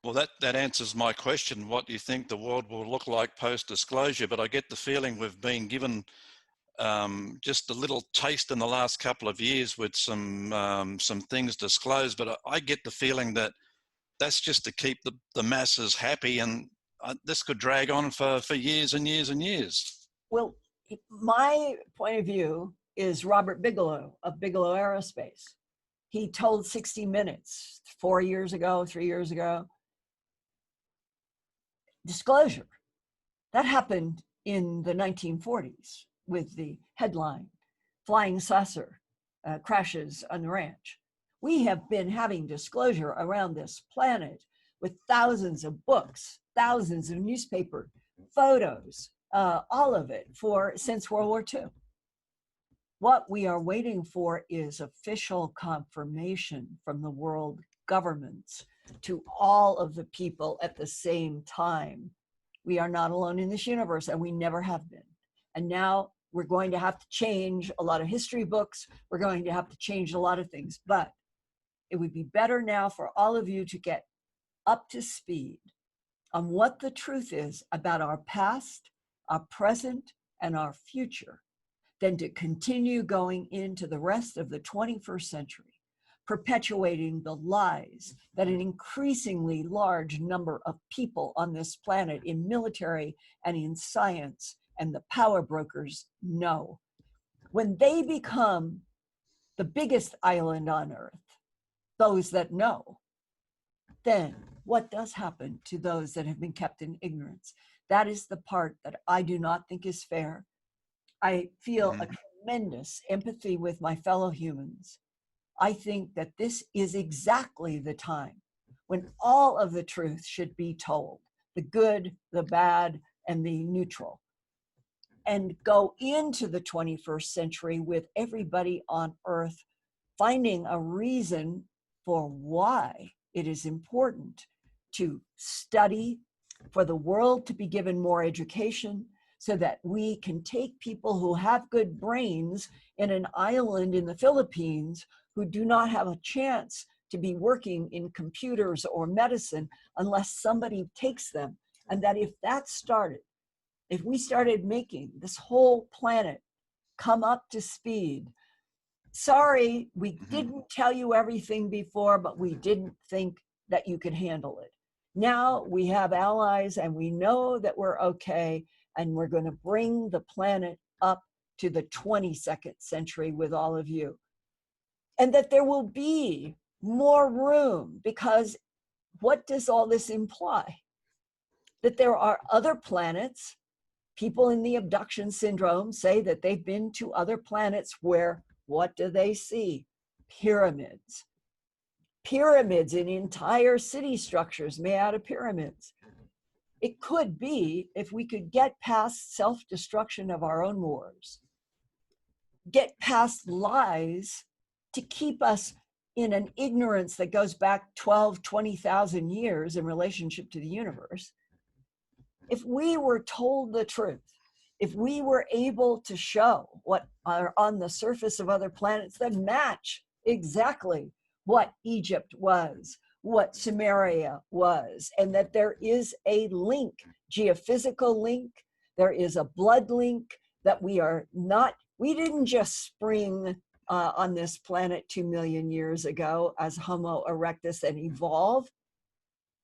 Well, that answers my question. What do you think the world will look like post-disclosure? But I get the feeling we've been given just a little taste in the last couple of years with some things disclosed. But I get the feeling that that's just to keep the masses happy, and this could drag on for years and years and years. Well, my point of view is Robert Bigelow of Bigelow Aerospace. He told 60 Minutes 4 years ago, 3 years ago, disclosure. That happened in the 1940s with the headline, Flying Saucer Crashes on the Ranch. We have been having disclosure around this planet with thousands of books, thousands of newspaper photos, all of it since World War II. What we are waiting for is official confirmation from the world governments to all of the people at the same time. We are not alone in this universe, and we never have been. And now we're going to have to change a lot of history books. We're going to have to change a lot of things, but it would be better now for all of you to get up to speed on what the truth is about our past, our present, and our future than to continue going into the rest of the 21st century, perpetuating the lies that an increasingly large number of people on this planet in military and in science and the power brokers know. When they become the biggest island on earth, those that know, then what does happen to those that have been kept in ignorance? That is the part that I do not think is fair. I feel a tremendous empathy with my fellow humans. I think that this is exactly the time when all of the truth should be told, the good, the bad, and the neutral, and go into the 21st century with everybody on earth finding a reason for why it is important to study, for the world to be given more education, so that we can take people who have good brains in an island in the Philippines who do not have a chance to be working in computers or medicine unless somebody takes them. And that if that started, if we started making this whole planet come up to speed, sorry, we didn't tell you everything before, but we didn't think that you could handle it. Now we have allies and we know that we're okay, and we're going to bring the planet up to the 22nd century with all of you. And that there will be more room, because what does all this imply? That there are other planets. People in the abduction syndrome say that they've been to other planets where, what do they see? Pyramids. Pyramids in entire city structures made out of pyramids. It could be, if we could get past self-destruction of our own wars, get past lies to keep us in an ignorance that goes back 12, 20,000 years in relationship to the universe. If we were told the truth, if we were able to show what are on the surface of other planets that match exactly what Egypt was, what Sumeria was, and that there is a link, geophysical link, there is a blood link, that we didn't just spring on this planet 2 million years ago as Homo erectus and evolve.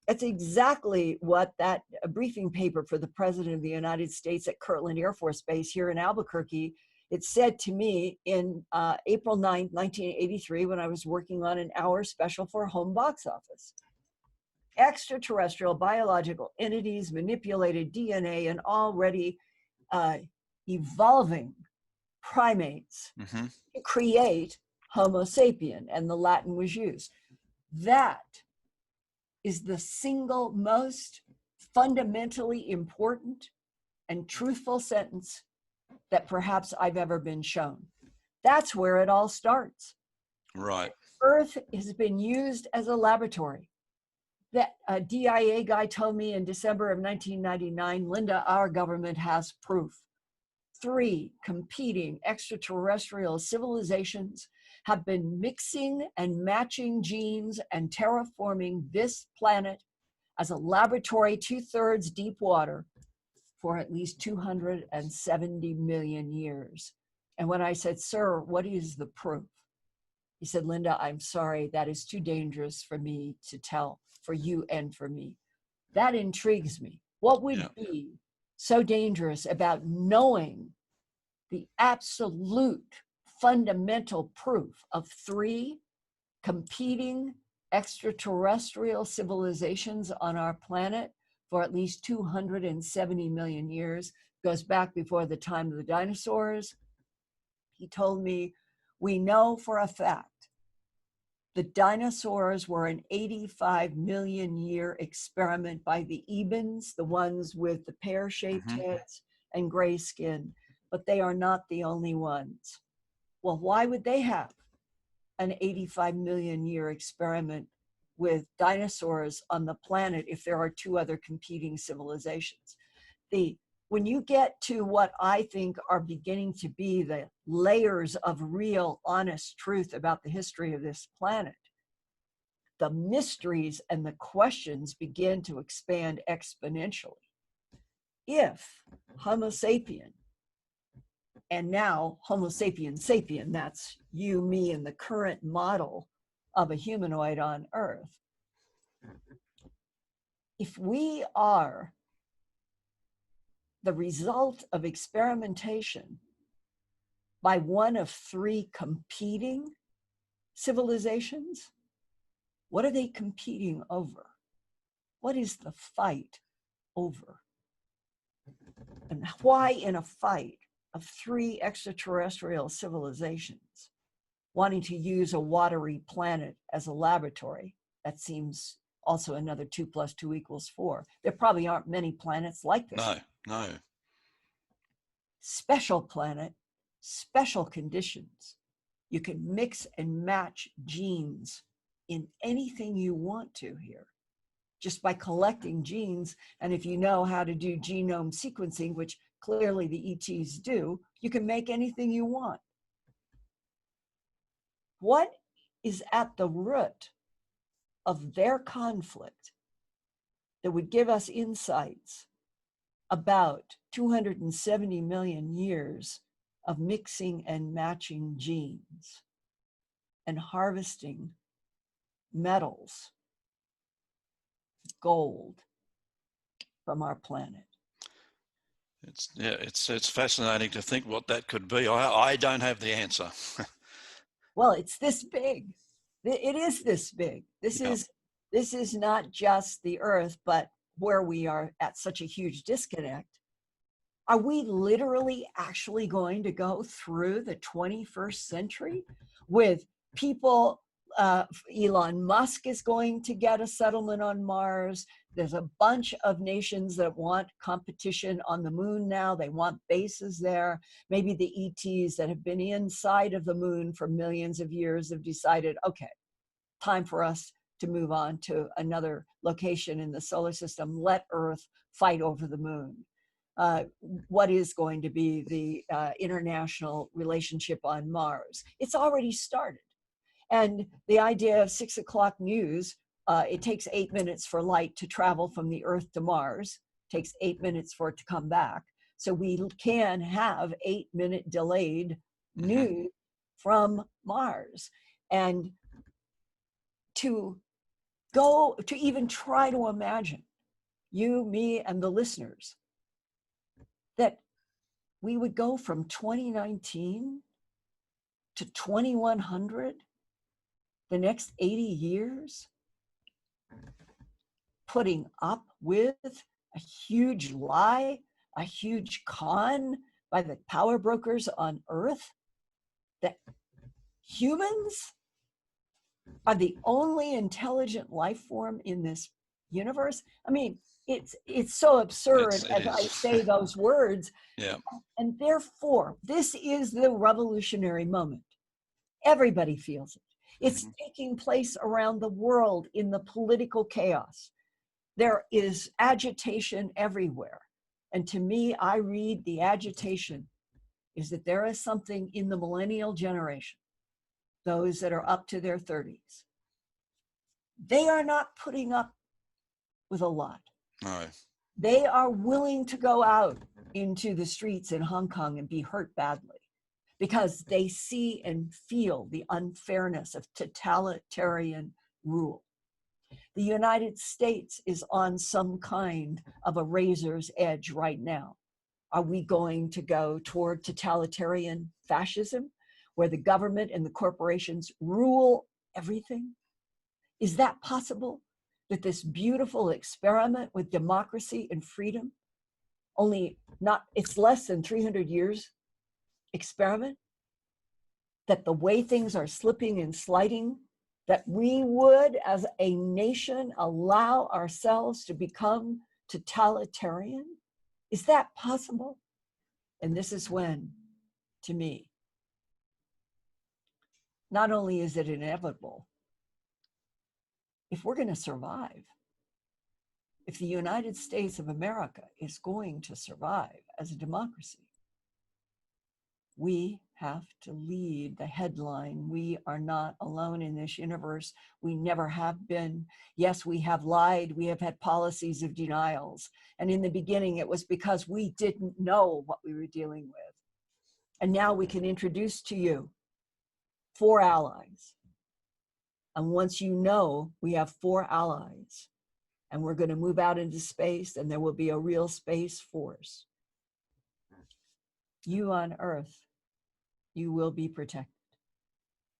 That's exactly what that briefing paper for the President of the United States at Kirtland Air Force Base here in Albuquerque, it said to me in April 9th, 1983, when I was working on an hour special for Home Box Office. Extraterrestrial biological entities manipulated DNA and already evolving primates to create Homo sapien, and the Latin was used. That is the single most fundamentally important and truthful sentence that perhaps I've ever been shown. That's where it all starts. Right. Earth has been used as a laboratory. That a DIA guy told me in December of 1999, Linda, our government has proof. 3 competing extraterrestrial civilizations have been mixing and matching genes and terraforming this planet as a laboratory 2/3 deep water for at least 270 million years. And when I said, sir, what is the proof? He said, Linda, I'm sorry, that is too dangerous for me to tell, for you and for me. That intrigues me. What would be so dangerous about knowing the absolute fundamental proof of 3 competing extraterrestrial civilizations on our planet for at least 270 million years, goes back before the time of the dinosaurs? He told me, we know for a fact the dinosaurs were an 85 million year experiment by the Ebens, the ones with the pear-shaped heads and gray skin, but they are not the only ones. Well, why would they have an 85 million year experiment with dinosaurs on the planet if there are 2 other competing civilizations? When you get to what I think are beginning to be the layers of real, honest truth about the history of this planet, the mysteries and the questions begin to expand exponentially. If Homo sapien, and now Homo sapien sapien, that's you, me, and the current model of a humanoid on Earth, if we are the result of experimentation by one of 3 competing civilizations, what are they competing over? What is the fight over? And why in a fight of 3 extraterrestrial civilizations wanting to use a watery planet as a laboratory? That seems also another 2 + 2 = 4. There probably aren't many planets like this. No. Special planet, special conditions. You can mix and match genes in anything you want to here, just by collecting genes. And if you know how to do genome sequencing, which clearly the ETs do, you can make anything you want. What is at the root of their conflict that would give us insights about 270 million years of mixing and matching genes and harvesting metals, gold, from our planet? It's fascinating to think what that could be. I don't have the answer. Well, it's this big. It is this big. This is not just the Earth, but where we are at such a huge disconnect. Are we literally actually going to go through the 21st century with people? Elon Musk is going to get a settlement on Mars. There's a bunch of nations that want competition on the moon now. They want bases there. Maybe the ETs that have been inside of the moon for millions of years have decided, okay, time for us to move on to another location in the solar system. Let Earth fight over the moon. What is going to be the international relationship on Mars? It's already started. And the idea of 6 o'clock news, it takes 8 minutes for light to travel from the Earth to Mars. It takes 8 minutes for it to come back. So we can have 8-minute delayed news from Mars. And to even try to imagine, you, me, and the listeners, that we would go from 2019 to 2100, the next 80 years, putting up with a huge lie, a huge con by the power brokers on Earth, that humans are the only intelligent life form in this universe. I mean, it's so absurd as I say those words. Yeah. And therefore, this is the revolutionary moment. Everybody feels it. It's taking place around the world in the political chaos. There is agitation everywhere. And to me, I read the agitation is that there is something in the millennial generation, those that are up to their 30s. They are not putting up with a lot. No. They are willing to go out into the streets in Hong Kong and be hurt badly because they see and feel the unfairness of totalitarian rule. The United States is on some kind of a razor's edge right now. Are we going to go toward totalitarian fascism, where the government and the corporations rule everything? Is that possible? That this beautiful experiment with democracy and freedom, it's less than 300 years experiment, that the way things are slipping and sliding, that we would, as a nation, allow ourselves to become totalitarian? Is that possible? And this is when, to me, not only is it inevitable, if we're going to survive, if the United States of America is going to survive as a democracy, we have to lead the headline. We are not alone in this universe. We never have been. Yes, we have lied. We have had policies of denials. And in the beginning, it was because we didn't know what we were dealing with. And now we can introduce to you 4 allies. And once you know we have 4 allies, and we're going to move out into space, and there will be a real space force, you on Earth, you will be protected.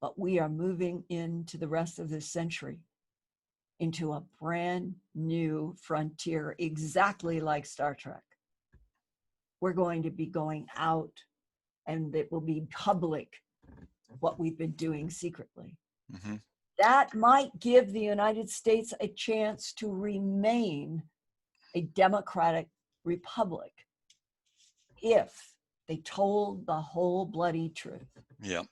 But we are moving into the rest of this century into a brand new frontier, exactly like Star Trek. We're going to be going out, and it will be public what we've been doing secretly. Mm-hmm. That might give the United States a chance to remain a democratic republic if they told the whole bloody truth. Yeah.